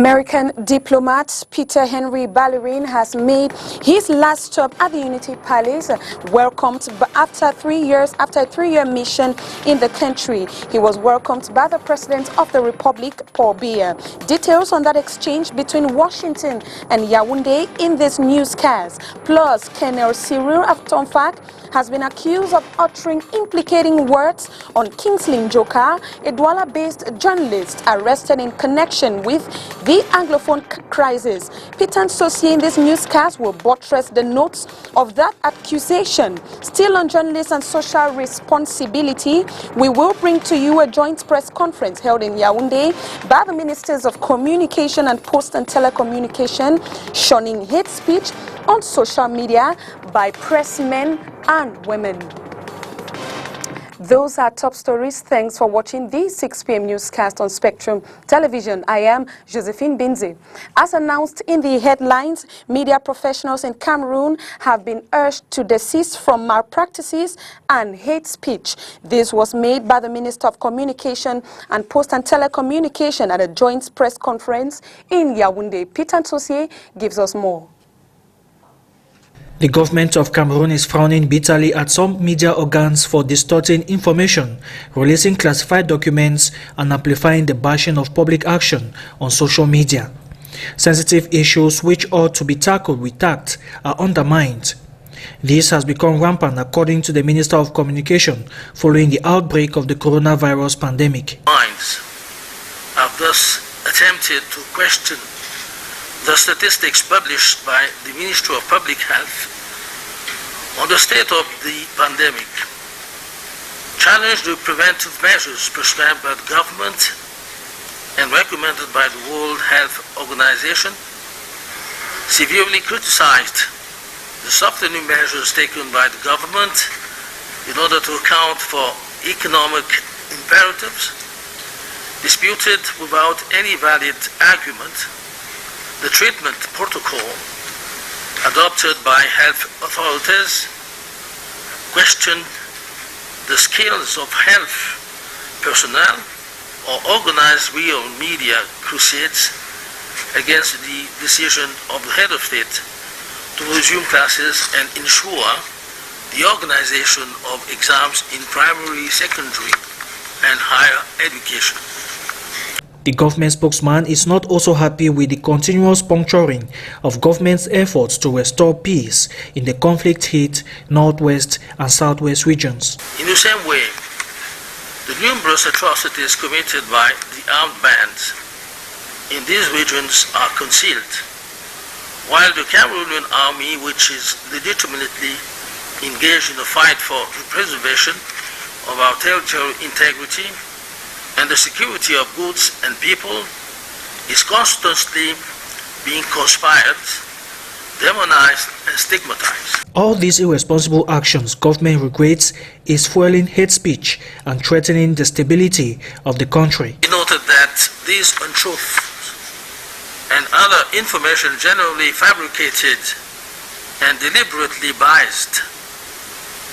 American diplomat Peter Henry Ballerin has made his last stop at the Unity Palace, welcomed after a 3-year mission in the country. He was welcomed by the President of the Republic, Paul Biya. Details on that exchange between Washington and Yaoundé in this newscast. Plus, Colonel Cyril Aftonfak has been accused of uttering implicating words on Kingsley Njoka, a Douala-based journalist arrested in connection with the Anglophone crisis. Peter Nsossi in this newscast will buttress the notes of that accusation. Still on journalists and social responsibility, we will bring to you a joint press conference held in Yaoundé by the Ministers of Communication and Post and Telecommunication, shunning hate speech on social media by pressmen and women. Those are top stories. Thanks for watching the 6 p.m. newscast on Spectrum Television. I am Josephine Bindzi. As announced in the headlines, media professionals in Cameroon have been urged to desist from malpractices and hate speech. This was made by the Minister of Communication and Post and Telecommunication at a joint press conference in Yaoundé. Peter Nsossi gives us more. The government of Cameroon is frowning bitterly at some media organs for distorting information, releasing classified documents, and amplifying the bashing of public action on social media. Sensitive issues which ought to be tackled with tact are undermined. This has become rampant according to the Minister of Communication following the outbreak of the coronavirus pandemic. Minds have thus attempted to question the statistics published by the Ministry of Public Health on the state of the pandemic, challenge the preventive measures prescribed by the government and recommended by the World Health Organization, severely criticized the softening measures taken by the government in order to account for economic imperatives, disputed without any valid argument the treatment protocol adopted by health authorities, questioned the skills of health personnel, or organized real media crusades against the decision of the head of state to resume classes and ensure the organization of exams in primary, secondary, and higher education. The government spokesman is not also happy with the continuous puncturing of government's efforts to restore peace in the conflict-hit northwest and southwest regions. In the same way, the numerous atrocities committed by the armed bands in these regions are concealed, while the Cameroonian army, which is legitimately engaged in the fight for the preservation of our territorial integrity and the security of goods and people, is constantly being conspired, demonized, and stigmatized. All these irresponsible actions government regrets is fueling hate speech and threatening the stability of the country. He noted that these untruths and other information generally fabricated and deliberately biased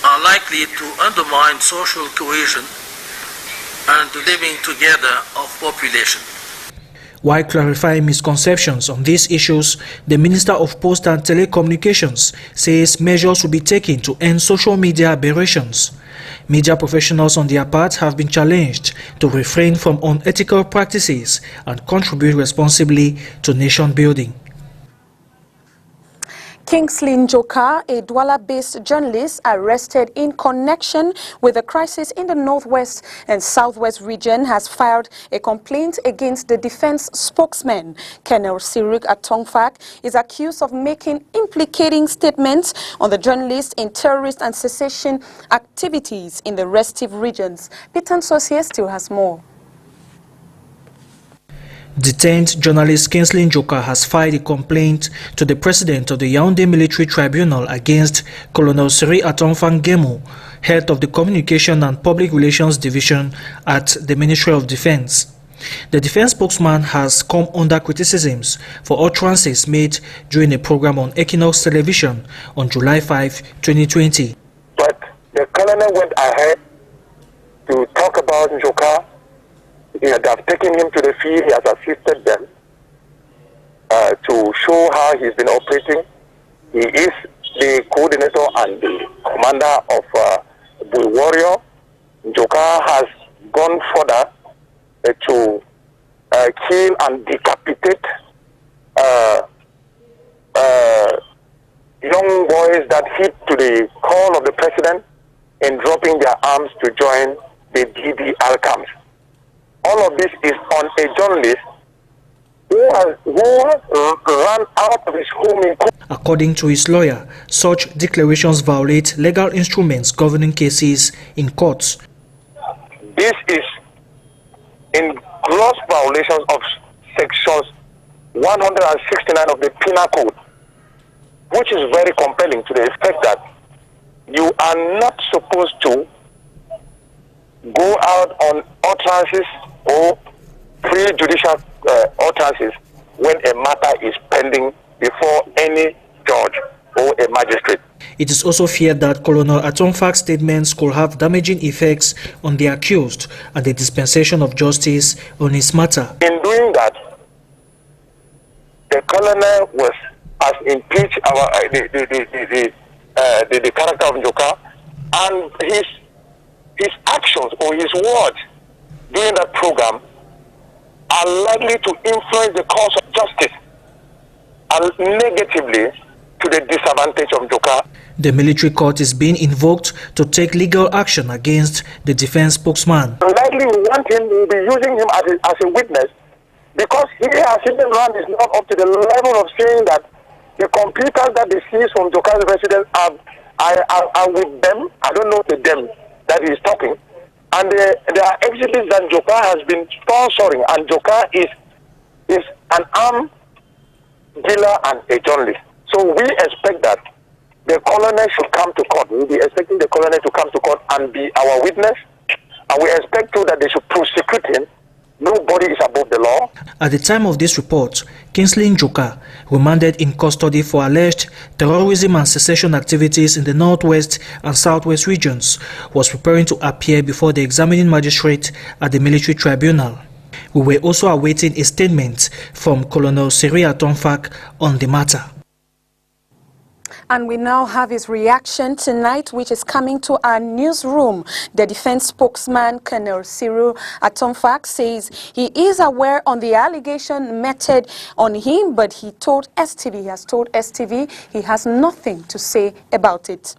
are likely to undermine social cohesion and the living together of population. While clarifying misconceptions on these issues, the Minister of Post and Telecommunications says measures will be taken to end social media aberrations. Media professionals on their part have been challenged to refrain from unethical practices and contribute responsibly to nation building. Kingsley Njoka, a Douala-based journalist arrested in connection with the crisis in the northwest and southwest region, has filed a complaint against the defense spokesman. Colonel Cyril Aftonfak is accused of making implicating statements on the journalist in terrorist and secession activities in the restive regions. Peter Nsossi still has more. Detained journalist Kingsley Njoka has filed a complaint to the president of the Yaoundé Military Tribunal against Colonel Cyril Aftonfak, head of the Communication and Public Relations Division at the Ministry of Defense. The defense spokesman has come under criticisms for utterances made during a program on Equinox Television on July 5, 2020. But the colonel went ahead to talk about Njoka. They have taken him to the field, he has assisted them. to show how he's been operating. He is the coordinator and the commander of Bull Warrior. Njoka has gone further to kill and decapitate young boys that heed to the call of the president in dropping their arms to join the DDR camps. All of this is on a journalist who ran out of his home in Kudu. According to his lawyer, such declarations violate legal instruments governing cases in courts. This is in gross violations of sections 169 of the Penal Code, which is very compelling to the effect that you are not supposed to go out on utterances or pre-judicial utterances when a matter is pending before any judge or a magistrate. It is also feared that Colonel Atomfak's statements could have damaging effects on the accused and the dispensation of justice on his matter. In doing that, the colonel has impeached the character of Njoka, and his actions or his words during that program are likely to influence the course of justice and negatively to the disadvantage of Njoka. The military court is being invoked to take legal action against the defense spokesman. Likely we'll be using him as a witness, because he has even run is not up to the level of saying that the computers that they see from Njoka's residence are with them. I don't know the them that he's talking. And there are exhibits that Njoka has been sponsoring, and Njoka is an armed dealer and a journalist. So we expect that the colonel should come to court. We'll be expecting the colonel to come to court and be our witness. And we expect too that they should prosecute him. Nobody is above the law. At the time of this report, Kingsley Njoka, remanded in custody for alleged terrorism and secession activities in the northwest and southwest regions, was preparing to appear before the examining magistrate at the military tribunal. We were also awaiting a statement from Colonel Siri Atomfak on the matter. And we now have his reaction tonight, which is coming to our newsroom. The defense spokesman, Colonel Cyril Atomfak, says he is aware on the allegation meted on him, but he has told STV he has nothing to say about it.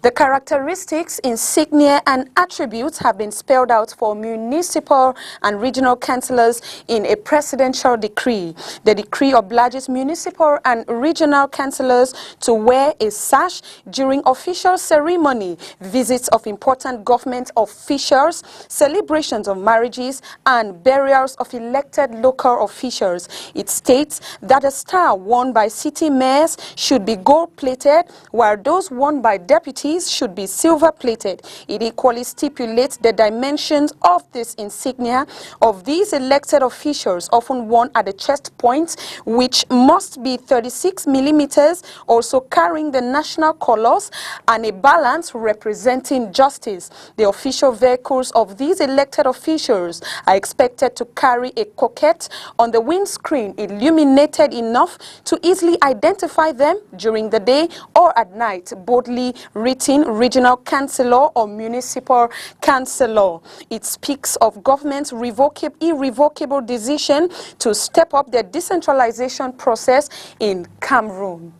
The characteristics, insignia and attributes have been spelled out for municipal and regional councillors in a presidential decree. The decree obliges municipal and regional councillors to wear a sash during official ceremony, visits of important government officials, celebrations of marriages and burials of elected local officials. It states that a star worn by city mayors should be gold-plated, while those worn by deputies should be silver-plated. It equally stipulates the dimensions of this insignia of these elected officials, often worn at the chest point, which must be 36 millimeters, also carrying the national colors and a balance representing justice. The official vehicles of these elected officials are expected to carry a coquette on the windscreen illuminated enough to easily identify them during the day or at night, boldly written regional councillor or municipal councillor. It speaks of government's irrevocable decision to step up the decentralization process in Cameroon.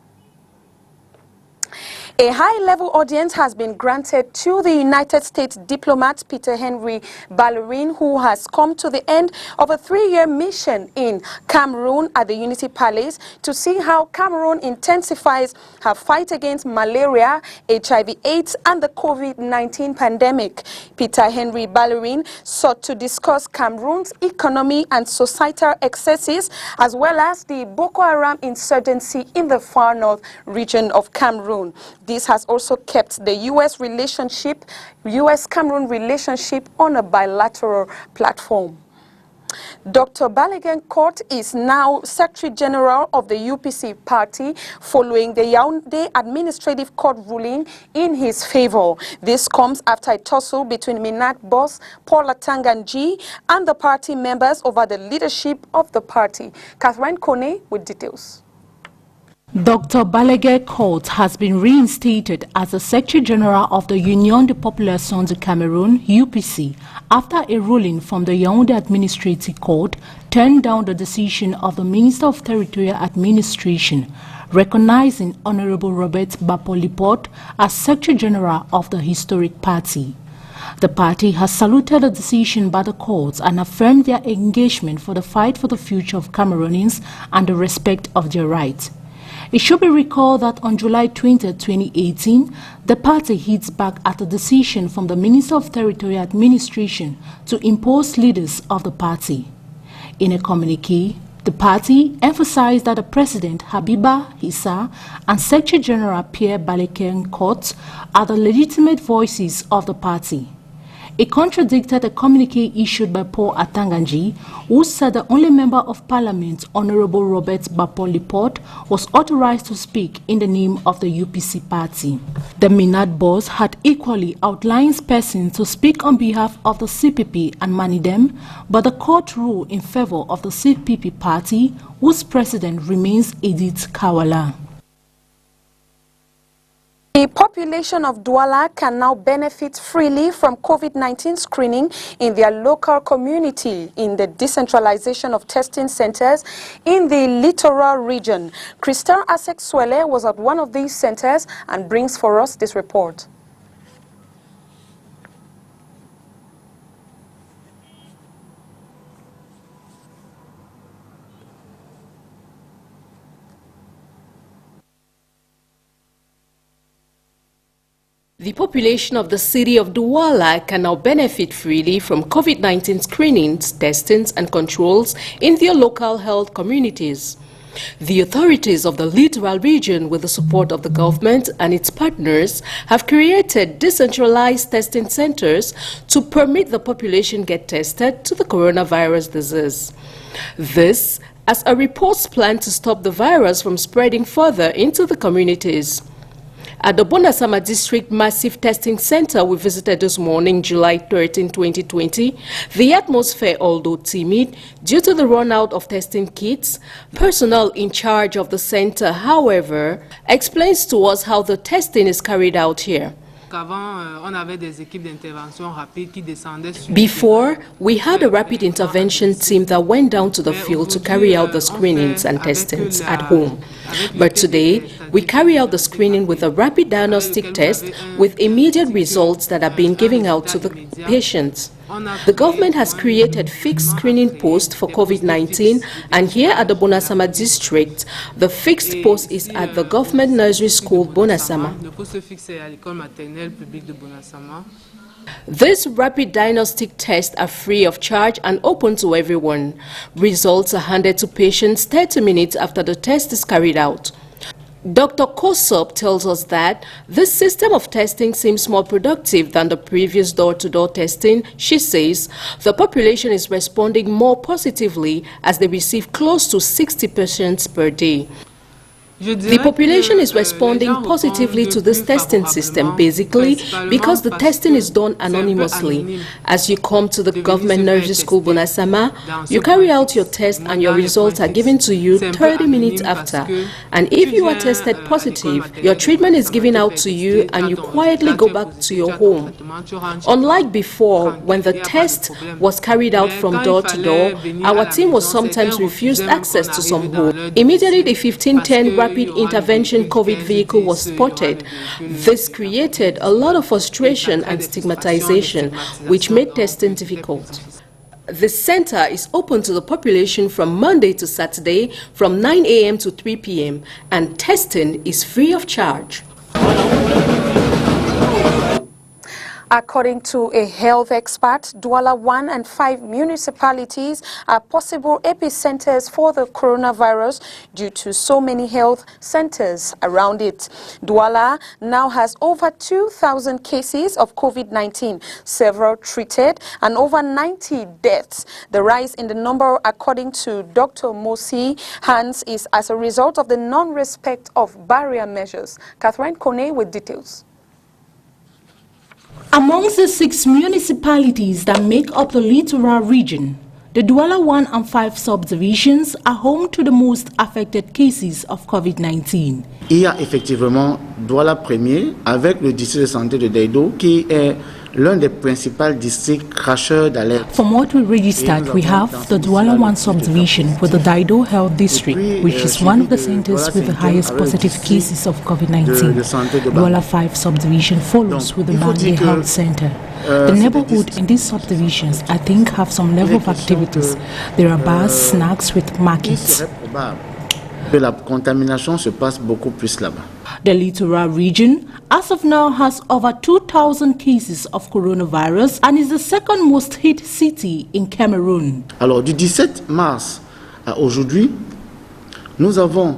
A high-level audience has been granted to the United States diplomat Peter Henry Ballerin, who has come to the end of a 3-year mission in Cameroon at the Unity Palace to see how Cameroon intensifies her fight against malaria, HIV/AIDS, and the COVID-19 pandemic. Peter Henry Ballerin sought to discuss Cameroon's economy and societal excesses, as well as the Boko Haram insurgency in the far north region of Cameroon. This has also kept the U.S.-Cameroon relationship on a bilateral platform. Dr. Balogun Court is now Secretary General of the UPC party following the Yaoundé Administrative Court ruling in his favor. This comes after a tussle between Minat boss Paul Atanganji and the party members over the leadership of the party. Catherine Kone with details. Dr. Balogun Court has been reinstated as the Secretary General of the Union des Populations du Cameroon, UPC, after a ruling from the Yaoundé Administrative Court turned down the decision of the Minister of Territorial Administration, recognizing Honorable Robert Bapoliport as Secretary General of the historic party. The party has saluted the decision by the courts and affirmed their engagement for the fight for the future of Cameroonians and the respect of their rights. It should be recalled that on July 20, 2018, the party hits back at a decision from the Minister of Territorial Administration to impose leaders of the party. In a communique, the party emphasized that the President Habiba Issa and Secretary General Pierre Balogun Court are the legitimate voices of the party. It contradicted a communique issued by Paul Atanganji, who said the only member of Parliament, Honorable Robert Bapoliport, was authorized to speak in the name of the UPC party. The Minat boss had equally outlined persons to speak on behalf of the CPP and Manidem, but the court ruled in favor of the CPP party, whose president remains Edith Kawala. The population of Douala can now benefit freely from COVID-19 screening in their local community in the decentralization of testing centers in the littoral region. Christian Asek-Swele was at one of these centers and brings for us this report. The population of the city of Douala can now benefit freely from COVID-19 screenings, testings and controls in their local health communities. The authorities of the littoral region, with the support of the government and its partners, have created decentralized testing centers to permit the population get tested to the coronavirus disease. This as a report's plan to stop the virus from spreading further into the communities. At the Bonasama District Massive Testing Center we visited this morning, July 13, 2020, the atmosphere, although timid, due to the run-out of testing kits, personnel in charge of the center, however, explains to us how the testing is carried out here. Before, we had a rapid intervention team that went down to the field to carry out the screenings and testings at home. But today, we carry out the screening with a rapid diagnostic test with immediate results that are being given out to the patients. The government has created fixed screening posts for COVID-19, and here at the Bonasama district, the fixed post is at the government nursery school Bonasama. These rapid diagnostic tests are free of charge and open to everyone. Results are handed to patients 30 minutes after the test is carried out. Dr. Kosop tells us that this system of testing seems more productive than the previous door-to-door testing. She says the population is responding more positively as they receive close to 60 patients per day. The population is responding positively to this testing system, basically because the testing is done anonymously. As you come to the government nursery school Bonasama, you carry out your test and your results are given to you 30 minutes after. And if you are tested positive, your treatment is given out to you and you quietly go back to your home. Unlike before, when the test was carried out from door to door, our team was sometimes refused access to some homes. Immediately the 1510 rapid intervention COVID vehicle was spotted. This created a lot of frustration and stigmatization, which made testing difficult. The center is open to the population from Monday to Saturday from 9 a.m. to 3 p.m. and testing is free of charge. According to a health expert, Douala 1 and 5 municipalities are possible epicenters for the coronavirus due to so many health centers around it. Douala now has over 2,000 cases of COVID-19, several treated, and over 90 deaths. The rise in the number, according to Dr. Mosi Hans, is as a result of the non-respect of barrier measures. Catherine Kone with details. Amongst the 6 municipalities that make up the littoral region, the Douala 1 and 5 subdivisions are home to the most affected cases of COVID-19. Il y a effectivement Douala 1er avec le district de santé de Daido qui est l'un des principaux districts cracheurs d'alerte. From what we registered, we have the Douala 1 subdivision with the Daido Health District, which is one of the centers with the highest positive cases of COVID-19. Douala 5 subdivision follows with the Bangui Health Center. The neighborhood in these subdivisions, I think, have some level of activities. There are bars, snacks with markets. La contamination se passe beaucoup plus là-bas. The littoral region, as of now, has over 2,000 cases of coronavirus and is the second most hit city in Cameroon. Alors, du 17 mars à aujourd'hui, nous avons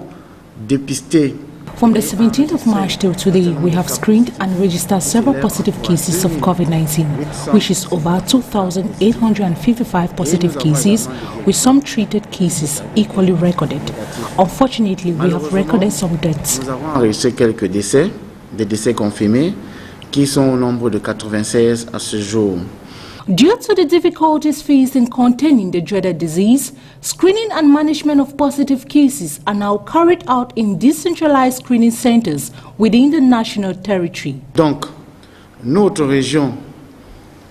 dépisté. From the 17th of March till today, we have screened and registered several positive cases of COVID-19, which is over 2,855 positive cases, with some treated cases equally recorded. Unfortunately, we have recorded some deaths. Nous avons enregistré quelques décès, des décès confirmés, qui sont au nombre de 96 à ce jour. Due to the difficulties faced in containing the dreaded disease, screening and management of positive cases are now carried out in decentralized screening centers within the national territory. Donc, notre région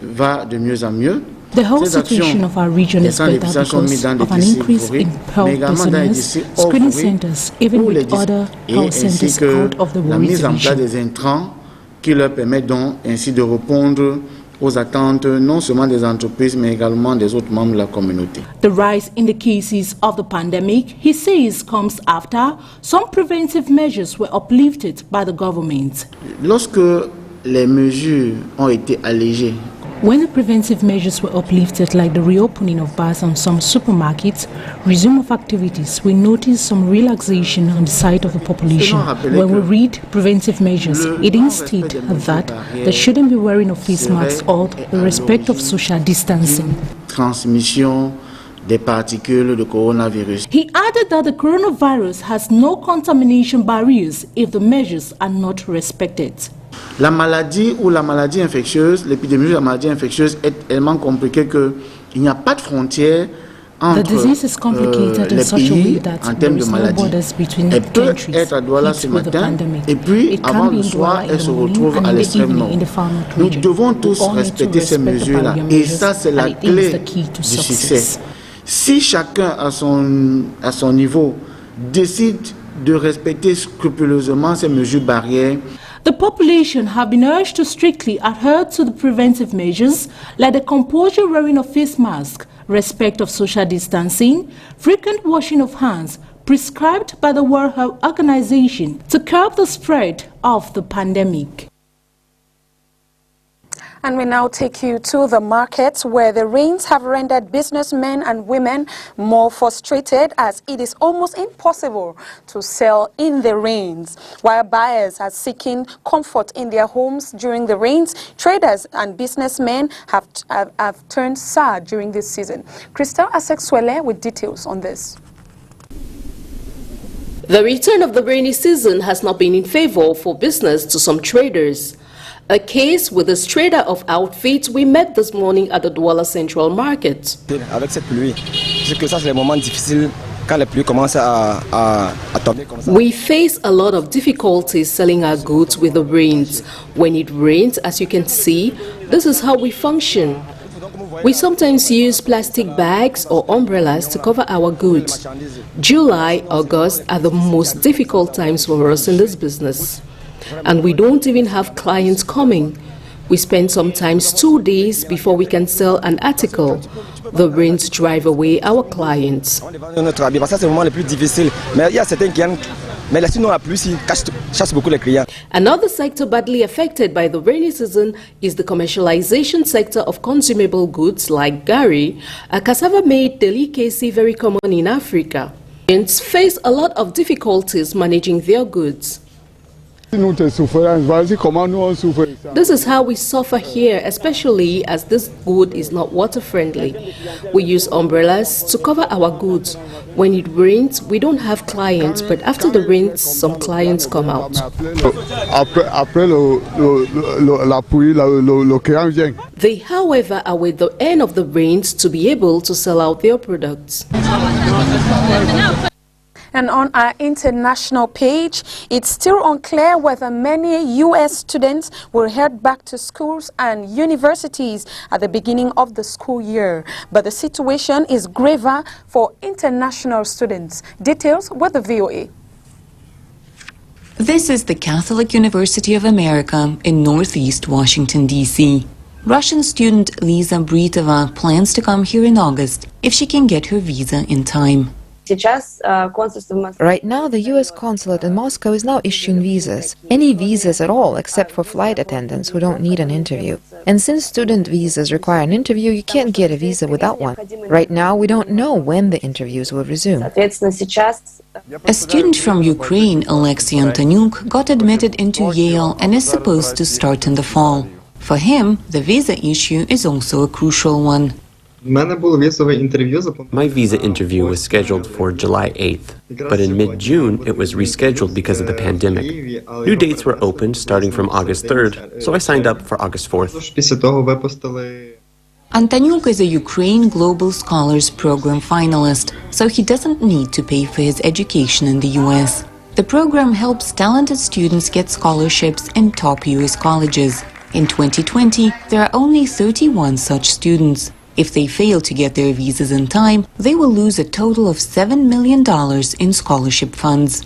va de mieux en mieux. The whole situation of our region is better because of an increase in health personnel, screening centers, even with other health centers out of the la mise en place region. des intrants qui leur permet donc ainsi de répondre aux attentes non seulement des entreprises mais également des autres membres de la communauté. The rise in the cases of the pandemic, he says, comes after some preventive measures were uplifted by the government. Lorsque les mesures ont été allégées, when the preventive measures were uplifted, like the reopening of bars and some supermarkets, resume of activities, we noticed some relaxation on the side of the population. When we read preventive measures, it instate that they shouldn't be wearing a face mask or the respect of social distancing. Transmission des particules de coronavirus. He added that the coronavirus has no contamination barriers if the measures are not respected. La maladie ou la maladie infectieuse, l'épidémie de la maladie infectieuse est tellement compliquée qu'il n'y a pas de frontière entre les pays en termes de maladie. Elle peut être à Douala ce matin et puis avant le soir, elle se retrouve à l'extrême nord. Nous devons tous respecter ces mesures-là et ça c'est la clé du succès. Si chacun à son niveau décide de respecter scrupuleusement ces mesures barrières, the population have been urged to strictly adhere to the preventive measures like the compulsory wearing of face masks, respect of social distancing, frequent washing of hands, prescribed by the World Health Organization to curb the spread of the pandemic. And we now take you to the markets where the rains have rendered businessmen and women more frustrated as it is almost impossible to sell in the rains. While buyers are seeking comfort in their homes during the rains, traders and businessmen have turned sad during this season. Christelle Asexwele with details on this. The return of the rainy season has not been in favor for business to some traders. A case with this trader of outfits we met this morning at the Douala Central Market. Avec cette pluie, c'est que ça c'est les moments difficiles quand les pluies commencent à tomber comme ça. We face a lot of difficulties selling our goods with the rains. When it rains, as you can see, this is how we function. We sometimes use plastic bags or umbrellas to cover our goods. July, August are the most difficult times for us in this business. And we don't even have clients coming. We spend sometimes 2 days before we can sell an article. The rains drive away our clients. Notre habit, ça c'est le moment le plus difficile. Mais il y a certains Mais la saison la pluie chasse beaucoup les clients. Another sector badly affected by the rainy season is the commercialization sector of consumable goods like gari, a cassava-made delicacy very common in Africa. Clients face a lot of difficulties managing their goods. This is how we suffer here, especially as this good is not water-friendly. We use umbrellas to cover our goods. When it rains, we don't have clients, but after the rains, some clients come out. They, however, await the end of the rains to be able to sell out their products. And on our international page, it's still unclear whether many U.S. students will head back to schools and universities at the beginning of the school year. But the situation is graver for international students. Details with the VOA. This is the Catholic University of America in Northeast Washington, D.C. Russian student Liza Britova plans to come here in August if she can get her visa in time. Right now, the U.S. consulate in Moscow is now issuing visas. Any visas at all, except for flight attendants who don't need an interview. And since student visas require an interview, you can't get a visa without one. Right now, we don't know when the interviews will resume. A student from Ukraine, Alexei Antonyuk, got admitted into Yale and is supposed to start in the fall. For him, the visa issue is also a crucial one. My visa interview was scheduled for July 8th, but in mid-June it was rescheduled because of the pandemic. New dates were opened starting from August 3rd, so I signed up for August 4th. Antonyuk is a Ukraine Global Scholars Program finalist, so he doesn't need to pay for his education in the U.S. The program helps talented students get scholarships in top U.S. colleges. In 2020, there are only 31 such students. If they fail to get their visas in time, they will lose a total of $7 million in scholarship funds.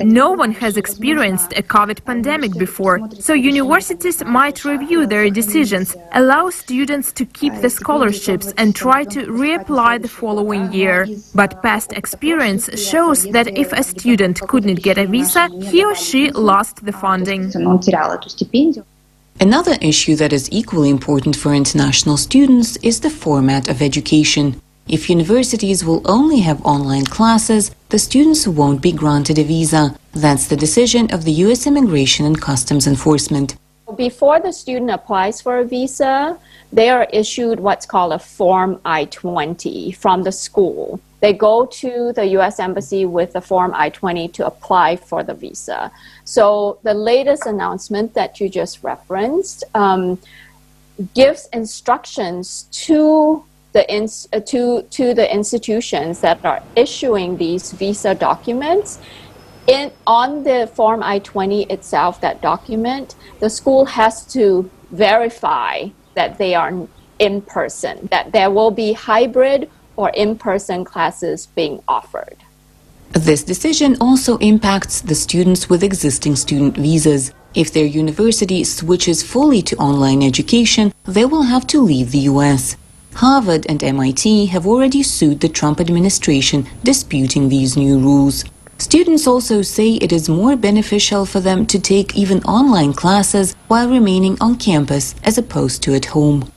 No one has experienced a COVID pandemic before, so universities might review their decisions, allow students to keep the scholarships and try to reapply the following year. But past experience shows that if a student couldn't get a visa, he or she lost the funding. Another issue that is equally important for international students is the format of education. If universities will only have online classes, the students won't be granted a visa. That's the decision of the U.S. Immigration and Customs Enforcement. Before the student applies for a visa, they are issued what's called a Form I-20 from the school. They go to the U.S. Embassy with the Form I-20 to apply for the visa. So the latest announcement that you just referenced gives instructions to the institutions that are issuing these visa documents. On the Form I-20 itself, that document, the school has to verify that they are in person, that there will be hybrid or in-person classes being offered. This decision also impacts the students with existing student visas. If their university switches fully to online education, they will have to leave the U.S. Harvard and MIT have already sued the Trump administration, disputing these new rules. Students also say it is more beneficial for them to take even online classes while remaining on campus as opposed to at home.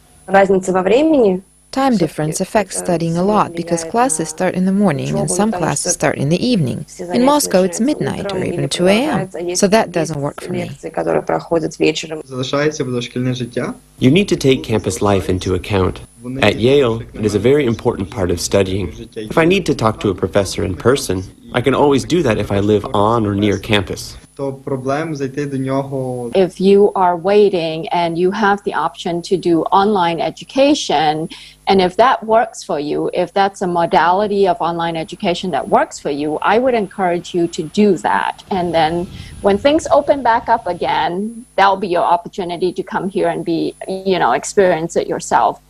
Time difference affects studying a lot because classes start in the morning and some classes start in the evening. In Moscow, it's midnight or even 2 a.m., so that doesn't work for me. You need to take campus life into account. At Yale, it is a very important part of studying. If I need to talk to a professor in person, I can always do that if I live on or near campus. If you are waiting and you have the option to do online education, and if that works for you, if that's a modality of online education that works for you, I would encourage you to do that. And then when things open back up again, that'll be your opportunity to come here and experience it yourself.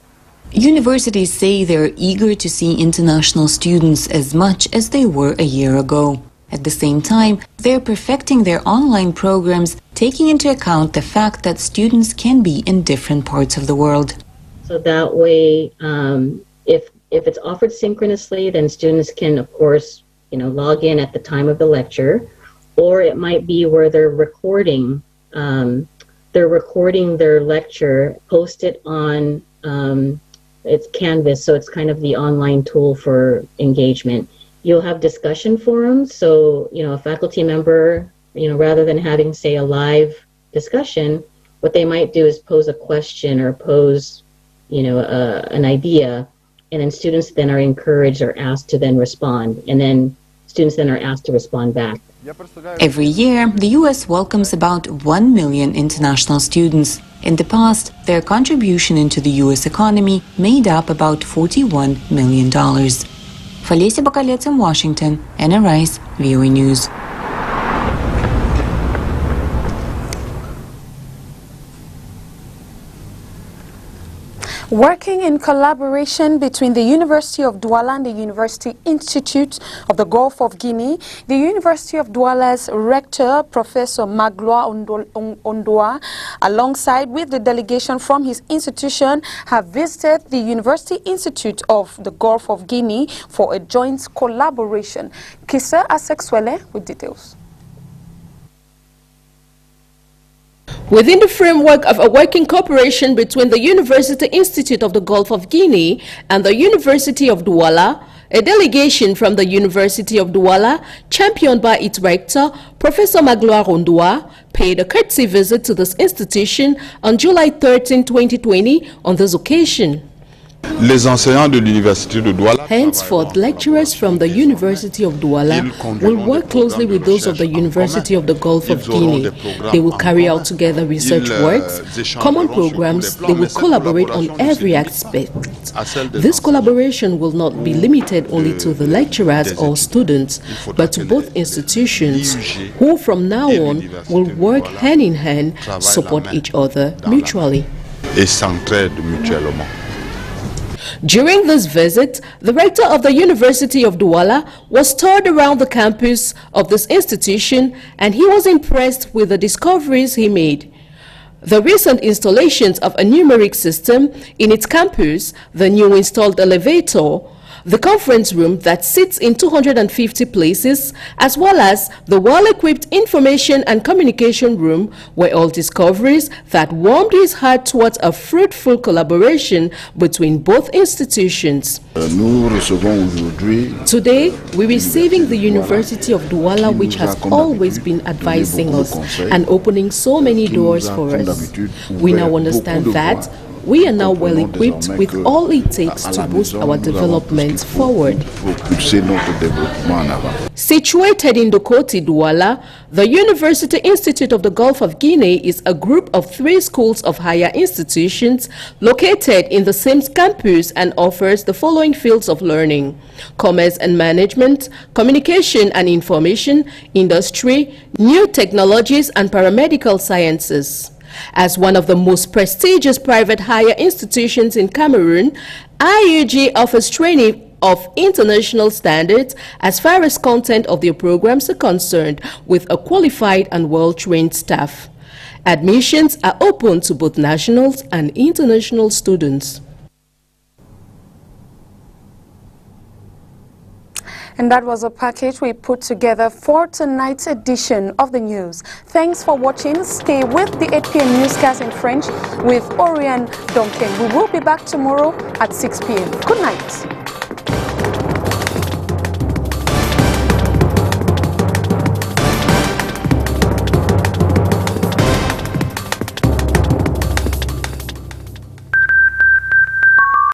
Universities say they're eager to see international students as much as they were a year ago. At the same time, they're perfecting their online programs, taking into account the fact that students can be in different parts of the world. So that way, if it's offered synchronously, then students can, of course, log in at the time of the lecture, or it might be where they're recording their lecture, post it on it's Canvas, so it's kind of the online tool for engagement. You'll have discussion forums, so a faculty member, rather than having, say, a live discussion, what they might do is pose a question or pose, an idea, and then students then are encouraged or asked to then respond, and then students then are asked to respond back. Every year, the U.S. welcomes about 1 million international students. In the past, their contribution into the U.S. economy made up about $41 million. Felicia Bacalets in Washington, Anna Rice, VOA News. Working in collaboration between the University of Douala and the University Institute of the Gulf of Guinea, the University of Douala's rector, Professor Magloire Ondoa, alongside with the delegation from his institution, have visited the University Institute of the Gulf of Guinea for a joint collaboration. Kisa Asexwele with details. Within the framework of a working cooperation between the University Institute of the Gulf of Guinea and the University of Douala, a delegation from the University of Douala, championed by its rector, Professor Magloire Ondoa, paid a courtesy visit to this institution on July 13, 2020. On this occasion, henceforth, lecturers from the University of Douala will work closely with those of the University of the Gulf of Guinea. They will carry out together research works, common programs. They will collaborate on every aspect. This collaboration will not be limited only to the lecturers or students, but to both institutions, who from now on will work hand in hand, support each other mutually. During this visit, the rector of the University of Douala was toured around the campus of this institution, and he was impressed with the discoveries he made. The recent installations of a numeric system in its campus, the new installed elevator, the conference room that sits in 250 places, as well as the well-equipped information and communication room, were all discoveries that warmed his heart towards a fruitful collaboration between both institutions. Today, we're receiving the University of Douala, which has always been advising us and opening so many doors for us. We now understand that we are now well equipped with all it takes to boost our development forward. Situated in Dokoti, Douala, the University Institute of the Gulf of Guinea is a group of 3 schools of higher institutions located in the same campus and offers the following fields of learning: commerce and management, communication and information, industry, new technologies, and paramedical sciences. As one of the most prestigious private higher institutions in Cameroon, IUG offers training of international standards as far as content of their programs are concerned, with a qualified and well-trained staff. Admissions are open to both nationals and international students. And that was a package we put together for tonight's edition of the news. Thanks for watching. Stay with the 8 p.m. newscast in French with Oriane Duncan. We will be back tomorrow at 6 p.m. Good night.